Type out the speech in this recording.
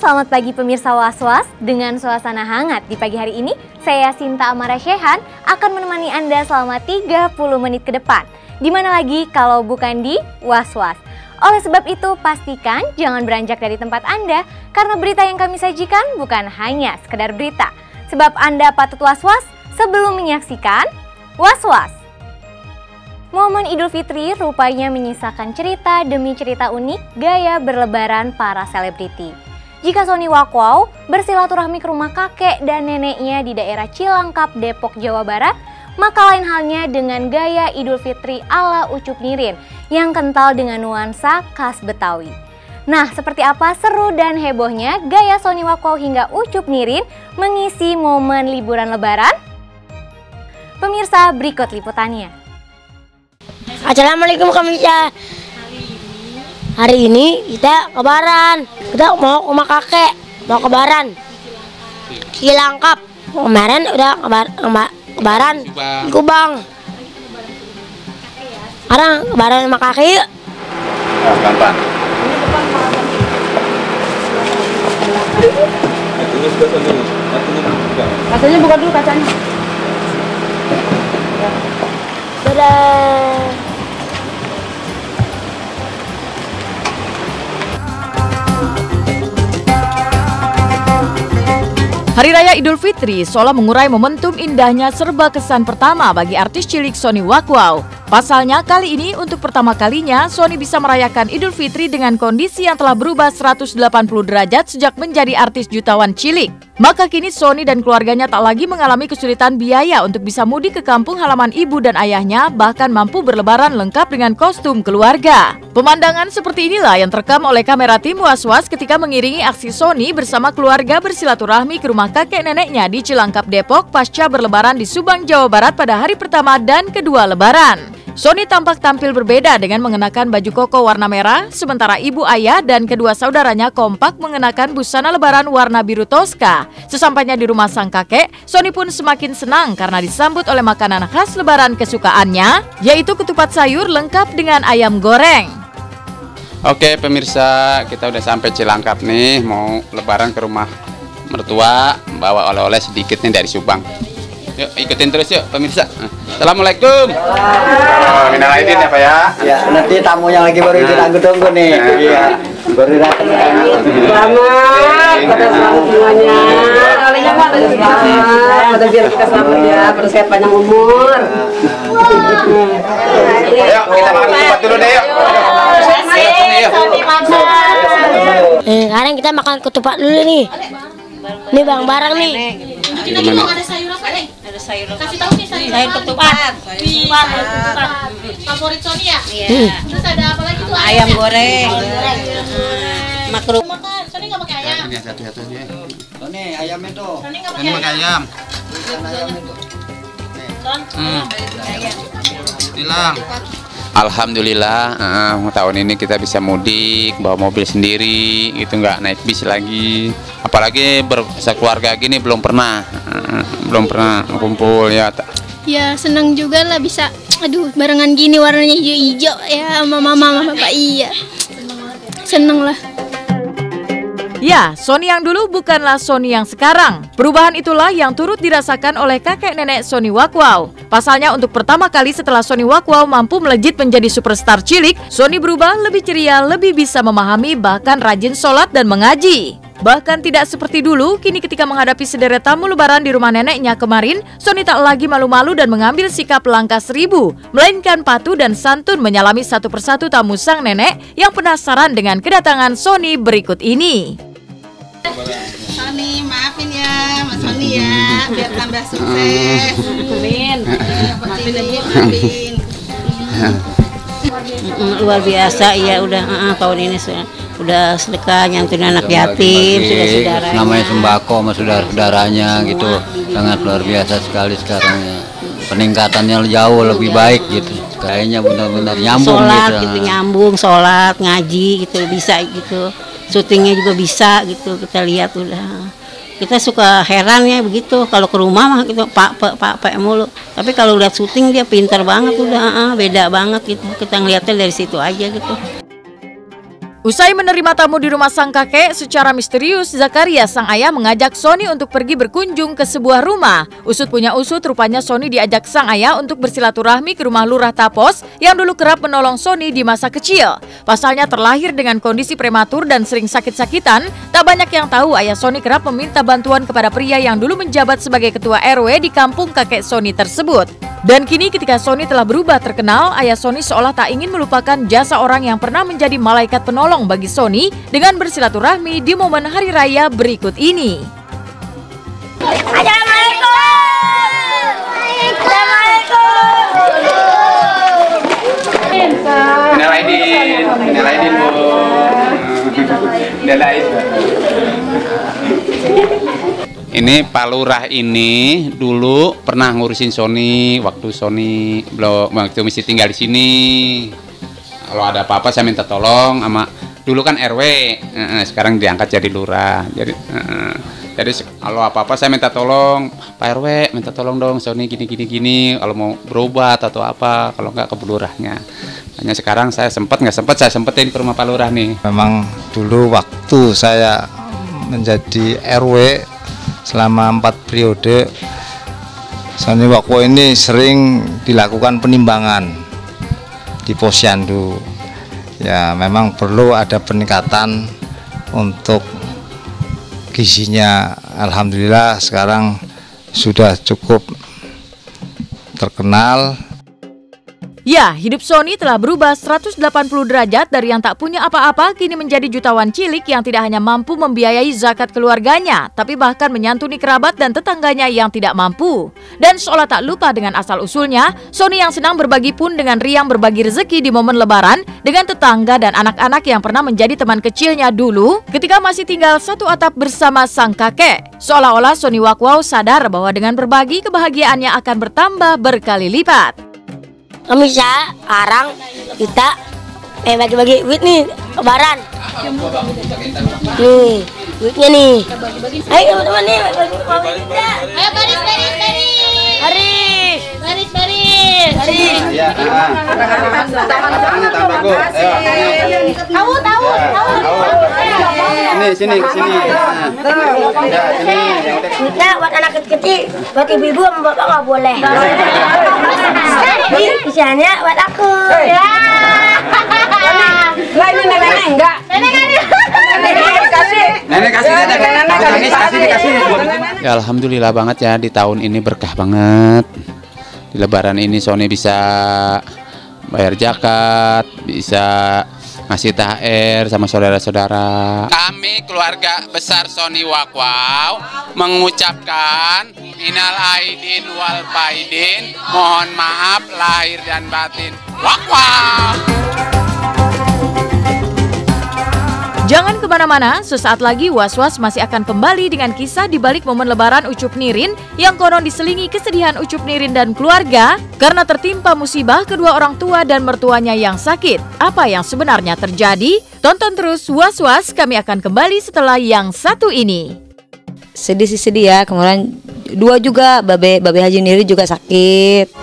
selamat pagi pemirsa Was-Was. Dengan suasana hangat di pagi hari ini, saya Sinta Amara Shehan akan menemani Anda selama 30 menit ke depan. Di mana lagi kalau bukan di Was-Was. Oleh sebab itu, pastikan jangan beranjak dari tempat Anda, karena berita yang kami sajikan bukan hanya sekedar berita. Sebab Anda patut was-was sebelum menyaksikan Was-Was. Momen Idul Fitri rupanya menyisakan cerita demi cerita unik gaya berlebaran para selebriti. Jika Sony Wakwau bersilaturahmi ke rumah kakek dan neneknya di daerah Cilangkap, Depok, Jawa Barat, maka lain halnya dengan gaya Idul Fitri ala Ucup Nirien yang kental dengan nuansa khas Betawi. Nah, seperti apa seru dan hebohnya gaya Sony Wakwau hingga Ucup Nirien mengisi momen liburan lebaran? Pemirsa, berikut liputannya. Assalamualaikum pemirsa. Hari ini kita lebaran. Kita mau ke rumah kakek, mau lebaran. Cilangkap. Kemarin udah lebaran di Kubang. Sekarang lebaran sama kakek yuk. Gampang. Kacanya buka dulu kacanya. Dadah. Hari Raya Idul Fitri seolah mengurai momentum indahnya serba kesan pertama bagi artis cilik Sony Wakwau. Pasalnya kali ini untuk pertama kalinya Sony bisa merayakan Idul Fitri dengan kondisi yang telah berubah 180 derajat sejak menjadi artis jutawan cilik. Maka kini Sony dan keluarganya tak lagi mengalami kesulitan biaya untuk bisa mudik ke kampung halaman ibu dan ayahnya, bahkan mampu berlebaran lengkap dengan kostum keluarga. Pemandangan seperti inilah yang terekam oleh kamera tim Was-Was ketika mengiringi aksi Sony bersama keluarga bersilaturahmi ke rumah kakek neneknya di Cilangkap, Depok pasca berlebaran di Subang, Jawa Barat pada hari pertama dan kedua lebaran. Sony tampak tampil berbeda dengan mengenakan baju koko warna merah, sementara ibu ayah dan kedua saudaranya kompak mengenakan busana lebaran warna biru toska. Sesampainya di rumah sang kakek, Sony pun semakin senang karena disambut oleh makanan khas lebaran kesukaannya, yaitu ketupat sayur lengkap dengan ayam goreng. Oke pemirsa, kita udah sampai Cilangkap nih, mau lebaran ke rumah mertua, bawa oleh-oleh sedikit nih dari Subang. Yuk ikutin terus yuk pemirsa. Assalamualaikum. Minal aidin ya Pak ya. Ya, nanti tamu yang lagi baru ditunggu-tunggu nih. Iya. Baru datang. Selamat pada semuanya. Olehnya Pak, pada biar kita selamat ya, pada sehat panjang umur. Ayo kita makan ketupat dulu deh yuk. Sekarang kita makan ketupat dulu nih. Ini bareng-barang nih. Kita juga ada sayur apa nih? Ada sayur. Kasih tahu nih sayur ketupat. Ketupat. Favorit Sony ya? Iya. Terus ada apa lagi tuh? Ayam goreng. Makro. Makan. Sony nggak pakai ayam. Ini satu-satunya. Ini ayamnya tuh. Sony nggak Ini pakai pakai ayam. ayam. Son. Ayam. Hilang. Alhamdulillah, tahun ini kita bisa mudik, bawa mobil sendiri, gitu nggak naik bis lagi. Apalagi sekeluarga gini belum pernah kumpul ya. Ya senang juga lah bisa, barengan gini warnanya hijau-hijau ya sama mama sama bapak, iya. Seneng lah. Ya, Sony yang dulu bukanlah Sony yang sekarang. Perubahan itulah yang turut dirasakan oleh kakek nenek Sony Wakwau. Pasalnya untuk pertama kali setelah Sony Wakwau mampu melejit menjadi superstar cilik, Sony berubah lebih ceria, lebih bisa memahami, bahkan rajin sholat dan mengaji. Bahkan tidak seperti dulu, kini ketika menghadapi sederet tamu lebaran di rumah neneknya kemarin, Sony tak lagi malu-malu dan mengambil sikap langkah 1000, melainkan patuh dan santun menyalami satu persatu tamu sang nenek yang penasaran dengan kedatangan Sony berikut ini. Sony, maafin ya, Mas Sony ya, biar tambah sukses. Amin. Maafin. Luar biasa, iya udah tahun ini udah sedekah nyantuin anak yatim, sudah saudaranya. Namanya sembako sama saudara-saudaranya gitu. Sangat luar biasa sekali sekarang ya. Peningkatannya jauh lebih baik gitu. Kayaknya benar-benar nyambung sholat gitu. Nyambung, sholat, ngaji gitu, bisa gitu. Syutingnya juga bisa gitu, kita lihat udah. Kita suka heran ya begitu, kalau ke rumah mah gitu pak mulu. Tapi kalau lihat syuting dia pintar banget udah, beda banget gitu. Kita ngeliatnya dari situ aja gitu. Usai menerima tamu di rumah sang kakek, secara misterius Zakaria sang ayah mengajak Sony untuk pergi berkunjung ke sebuah rumah. Usut punya usut, rupanya Sony diajak sang ayah untuk bersilaturahmi ke rumah Lurah Tapos yang dulu kerap menolong Sony di masa kecil. Pasalnya terlahir dengan kondisi prematur dan sering sakit-sakitan, tak banyak yang tahu ayah Sony kerap meminta bantuan kepada pria yang dulu menjabat sebagai ketua RW di kampung kakek Sony tersebut. Dan kini ketika Sony telah berubah terkenal, ayah Sony seolah tak ingin melupakan jasa orang yang pernah menjadi malaikat penolong bagi Sony dengan bersilaturahmi di momen hari raya berikut ini. Minalaidin Bu. Ini Pak Lurah ini dulu pernah ngurusin Sony waktu Sony waktu masih tinggal di sini. Kalau ada apa-apa saya minta tolong sama dulu kan RW, sekarang diangkat jadi lurah. Jadi kalau apa-apa saya minta tolong Pak RW, minta tolong dong Sony gini. Kalau mau berobat atau apa, kalau nggak ke lurahnya. Hanya sekarang saya saya sempetin ke rumah Pak Lurah nih. Memang dulu waktu saya menjadi RW selama 4 periode, Sony Wakwo ini sering dilakukan penimbangan di Posyandu. Ya memang perlu ada peningkatan untuk gizinya. Alhamdulillah sekarang sudah cukup terkenal. Ya, hidup Sony telah berubah 180 derajat dari yang tak punya apa-apa kini menjadi jutawan cilik yang tidak hanya mampu membiayai zakat keluarganya, tapi bahkan menyantuni kerabat dan tetangganya yang tidak mampu. Dan seolah tak lupa dengan asal-usulnya, Sony yang senang berbagi pun dengan riang berbagi rezeki di momen lebaran dengan tetangga dan anak-anak yang pernah menjadi teman kecilnya dulu ketika masih tinggal satu atap bersama sang kakek. Seolah-olah Sony Wakwo sadar bahwa dengan berbagi kebahagiaannya akan bertambah berkali lipat. Bisa sekarang kita bagi-bagi duit nih lebaran. Nih duitnya nih. Ayo teman-teman nih bagi-bagi. Ayo baris. Ya, Tahu. Sini. Duitnya buat anak kecil, buat ibu-ibu sama bapak nggak boleh. Ini bisanya buat aku. Ya. Lah ini nenek enggak? Nenek kasih. Ya alhamdulillah banget ya, di tahun ini berkah banget. Di lebaran ini Sony bisa bayar zakat, bisa ngasih THR sama saudara-saudara. Kami keluarga besar Sony Wakwo mengucapkan minal aidin wal faidin, mohon maaf lahir dan batin. Wakwo. Jangan kemana-mana, sesaat lagi Was-Was masih akan kembali dengan kisah di balik momen lebaran Ucup Nirin yang konon diselingi kesedihan Ucup Nirin dan keluarga karena tertimpa musibah kedua orang tua dan mertuanya yang sakit. Apa yang sebenarnya terjadi? Tonton terus Was-Was, kami akan kembali setelah yang satu ini. Sedih ya, kemarin 2 juga, Babe Haji Niri juga sakit.